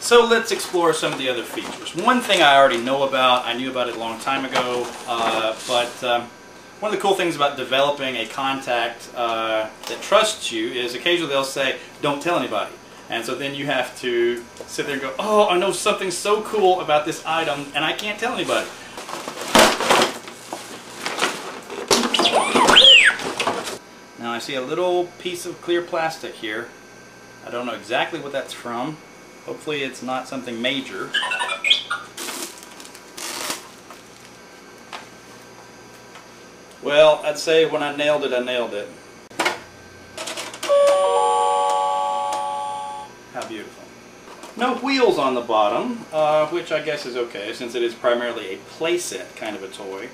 So let's explore some of the other features. One thing I already know about, I knew about it a long time ago, but one of the cool things about developing a contact that trusts you is occasionally they'll say, don't tell anybody. And so then you have to sit there and go, oh, I know something so cool about this item and I can't tell anybody. Now I see a little piece of clear plastic here. I don't know exactly what that's from. Hopefully it's not something major. Well, I'd say when I nailed it, I nailed it. How beautiful. No wheels on the bottom, which I guess is okay since it is primarily a playset kind of a toy.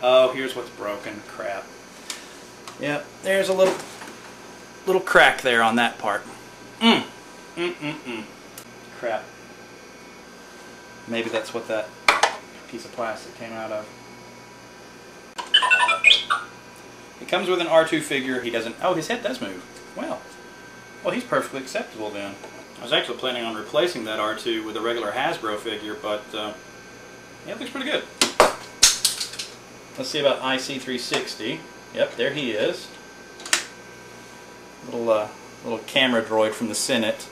Oh, here's what's broken. Crap. Yep, there's a little crack there on that part. Crap. Maybe that's what that piece of plastic came out of. It comes with an R2 figure. He doesn't... Oh, his head does move. Well, he's perfectly acceptable then. I was actually planning on replacing that R2 with a regular Hasbro figure, but yeah, it looks pretty good. Let's see about IC360. Yep, there he is. Little camera droid from the Senate.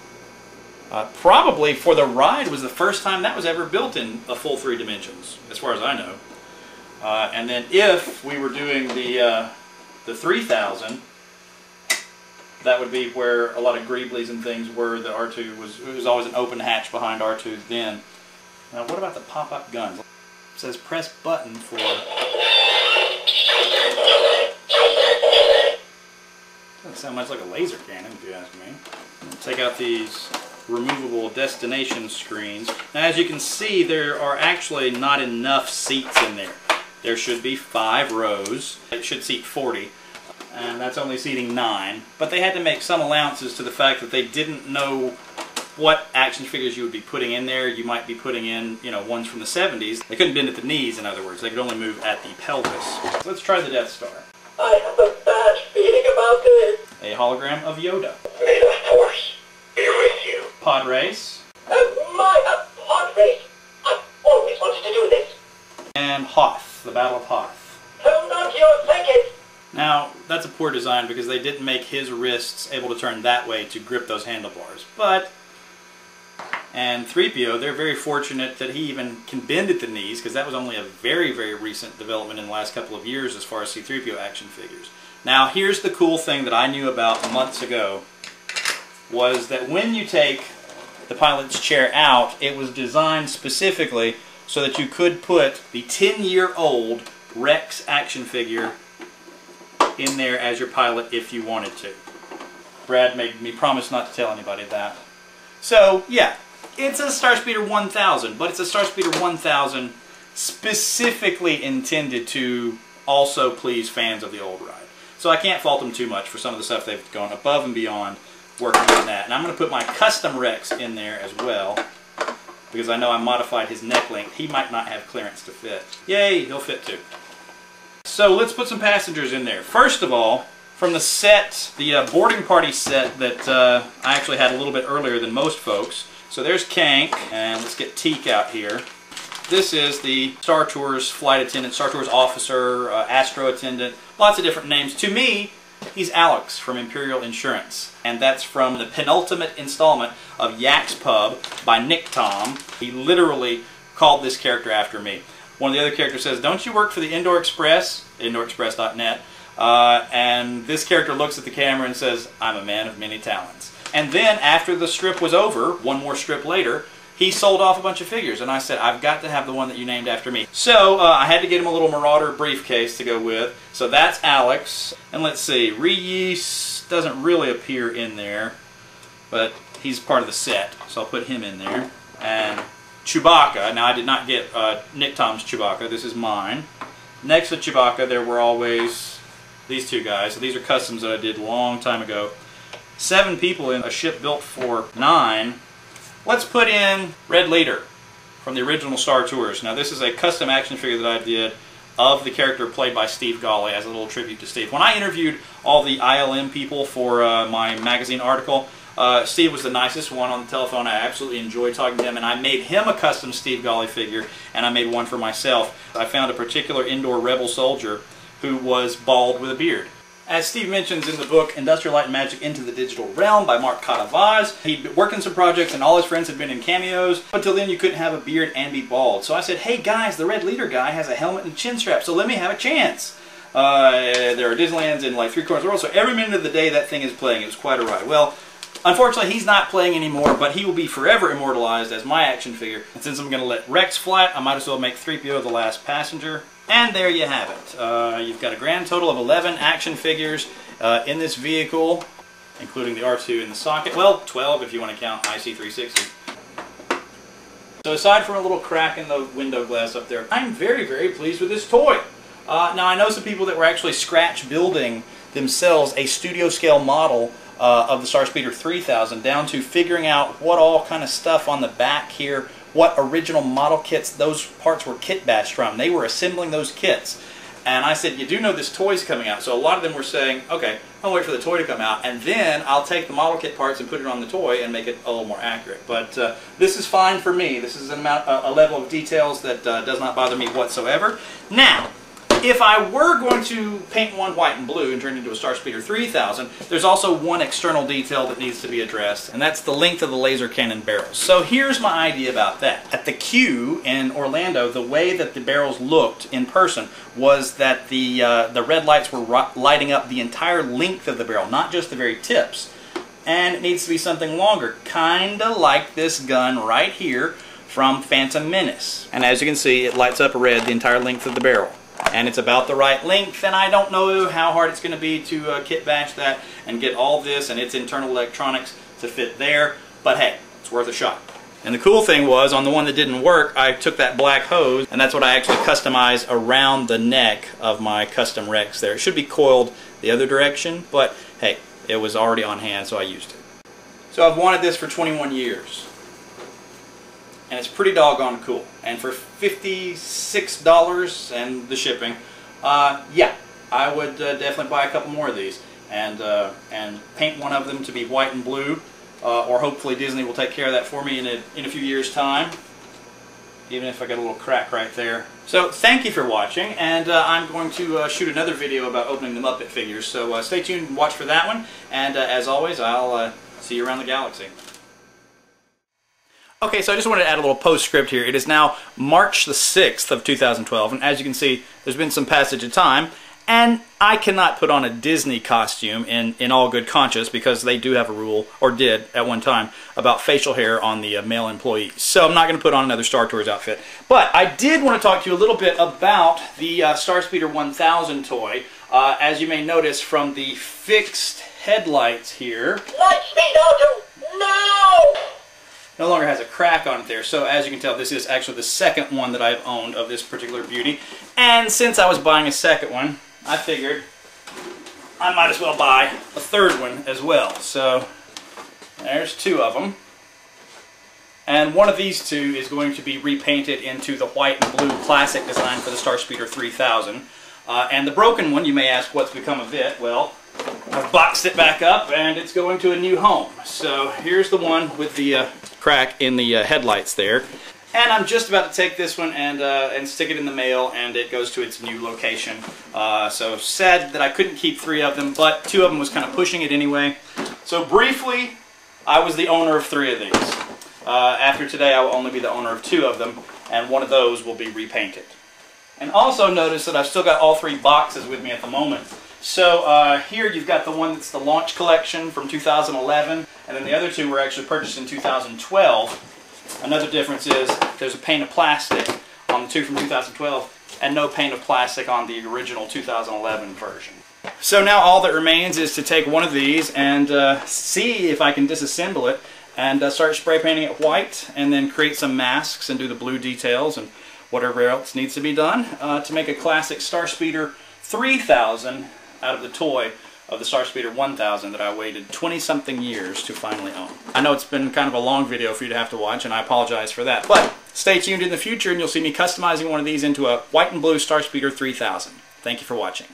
Probably for the ride was the first time that was ever built in a full 3 dimensions, as far as I know. And then if we were doing the 3000, that would be where a lot of Greeblies and things were. The R2 was always an open hatch behind R2 then. Now what about the pop-up guns? It says press button for... Doesn't sound much like a laser cannon if you ask me. Take out these removable destination screens. Now as you can see, there are actually not enough seats in there. There should be 5 rows. It should seat 40. And that's only seating 9. But they had to make some allowances to the fact that they didn't know what action figures you would be putting in there. You might be putting in, you know, ones from the 70s. They couldn't bend at the knees, in other words. They could only move at the pelvis. So let's try the Death Star. I have a bad feeling about this. A hologram of Yoda. May the Force be with you. Pod race. My pod race. I've always wanted to do this. And Hoth, the Battle of Hoth. Hold on to your blankets. Now, that's a poor design because they didn't make his wrists able to turn that way to grip those handlebars. But, and 3PO, they're very fortunate that he even can bend at the knees because that was only a very, very recent development in the last couple of years as far as C-3PO action figures. Now, here's the cool thing that I knew about months ago was that when you take the pilot's chair out, it was designed specifically so that you could put the 10-year-old Rex action figure in there as your pilot if you wanted to. Brad made me promise not to tell anybody that. So, yeah, it's a StarSpeeder 1000, but it's a StarSpeeder 1000 specifically intended to also please fans of the old ride. So I can't fault them too much for some of the stuff they've gone above and beyond working on that. And I'm going to put my custom Rex in there as well, because I know I modified his neck length. He might not have clearance to fit. Yay, he'll fit too. So let's put some passengers in there. First of all, from the set, the boarding party set that I actually had a little bit earlier than most folks. So there's Kank, and let's get Teak out here. This is the Star Tours flight attendant, Star Tours officer, Astro attendant, lots of different names. To me, he's Alex from Imperial Insurance, and that's from the penultimate installment of Yak's Pub by Nick Tom. He literally called this character after me. One of the other characters says, "Don't you work for the Indoor Express?" IndoorExpress.net. And this character looks at the camera and says, "I'm a man of many talents." And then after the strip was over, one more strip later, he sold off a bunch of figures, and I said, I've got to have the one that you named after me. So I had to get him a little Marauder briefcase to go with. So that's Alex. And let's see, Reese doesn't really appear in there, but he's part of the set, so I'll put him in there. And Chewbacca, now I did not get Nick Tom's Chewbacca, this is mine. Next to Chewbacca, there were always these two guys. So these are customs that I did a long time ago. 7 people in a ship built for 9. Let's put in Red Leader from the original Star Tours. Now this is a custom action figure that I did of the character played by Steve Gawley as a little tribute to Steve. When I interviewed all the ILM people for my magazine article, Steve was the nicest one on the telephone. I absolutely enjoyed talking to him, and I made him a custom Steve Golly figure, and I made one for myself. I found a particular indoor rebel soldier who was bald with a beard. As Steve mentions in the book Industrial Light and Magic Into the Digital Realm by Mark Katavaz, he'd worked in some projects and all his friends had been in cameos. Until then, you couldn't have a beard and be bald. So I said, hey guys, the Red Leader guy has a helmet and chin strap, so let me have a chance. There are Disneylands in like 3 corners of the world, so every minute of the day that thing is playing. It was quite a ride. Well, unfortunately, he's not playing anymore, but he will be forever immortalized as my action figure. And since I'm going to let Rex fly it, I might as well make 3PO the last passenger. And there you have it. You've got a grand total of 11 action figures in this vehicle, including the R2 in the socket. Well, 12 if you want to count IC360. So aside from a little crack in the window glass up there, I'm very, very pleased with this toy. Now I know some people that were actually scratch building themselves a studio scale model of the StarSpeeder 3000 down to figuring out what all kind of stuff on the back here, what original model kits those parts were kit bashed from. They were assembling those kits. And I said, you do know this toy's coming out. So a lot of them were saying, okay, I'll wait for the toy to come out, and then I'll take the model kit parts and put it on the toy and make it a little more accurate. But this is fine for me. This is a level of details that does not bother me whatsoever. Now, if I were going to paint one white and blue and turn it into a StarSpeeder 3000, there's also one external detail that needs to be addressed, and that's the length of the laser cannon barrels. So here's my idea about that. At the Q in Orlando, the way that the barrels looked in person was that the red lights were lighting up the entire length of the barrel, not just the very tips. And it needs to be something longer, kinda like this gun right here from Phantom Menace. And as you can see, it lights up red the entire length of the barrel. And it's about the right length, and I don't know how hard it's going to be to kit bash that and get all this and its internal electronics to fit there, but hey, it's worth a shot. And the cool thing was, on the one that didn't work, I took that black hose, and that's what I actually customized around the neck of my custom Rex there. It should be coiled the other direction, but hey, it was already on hand, so I used it. So I've wanted this for 21 years. And it's pretty doggone cool. And for $56 and the shipping, yeah, I would definitely buy a couple more of these and paint one of them to be white and blue, or hopefully Disney will take care of that for me in a few years' time, even if I got a little crack right there. So thank you for watching, and I'm going to shoot another video about opening the Muppet figures. So stay tuned and watch for that one. And as always, I'll see you around the galaxy. Okay, so I just wanted to add a little postscript here. It is now March the 6th of 2012, and as you can see, there's been some passage of time, and I cannot put on a Disney costume in all good conscience because they do have a rule, or did at one time, about facial hair on the male employees. So I'm not going to put on another Star Tours outfit. But I did want to talk to you a little bit about the StarSpeeder 1000 toy. As you may notice from the fixed headlights here. Lightspeed Auto, no! No longer has a crack on it there, so as you can tell, this is actually the second one that I've owned of this particular beauty. And since I was buying a second one, I figured I might as well buy a third one as well. So there's 2 of them. And one of these 2 is going to be repainted into the white and blue classic design for the StarSpeeder 3000. And the broken one, you may ask what's become of it. Well, I've boxed it back up and it's going to a new home. So here's the one with the crack in the headlights there. And I'm just about to take this one and stick it in the mail, and it goes to its new location. So sad that I couldn't keep 3 of them, but 2 of them was kind of pushing it anyway. So briefly, I was the owner of 3 of these. After today, I will only be the owner of 2 of them, and one of those will be repainted. And also notice that I've still got all 3 boxes with me at the moment. So here you've got the one that's the launch collection from 2011, and then the other 2 were actually purchased in 2012. Another difference is there's a pane of plastic on the 2 from 2012 and no pane of plastic on the original 2011 version. So now all that remains is to take one of these and see if I can disassemble it and start spray painting it white, and then create some masks and do the blue details and whatever else needs to be done to make a classic StarSpeeder 3000 out of the toy of the StarSpeeder 1000 that I waited 20-something years to finally own. I know it's been kind of a long video for you to have to watch, and I apologize for that. But stay tuned in the future and you'll see me customizing one of these into a white and blue StarSpeeder 3000. Thank you for watching.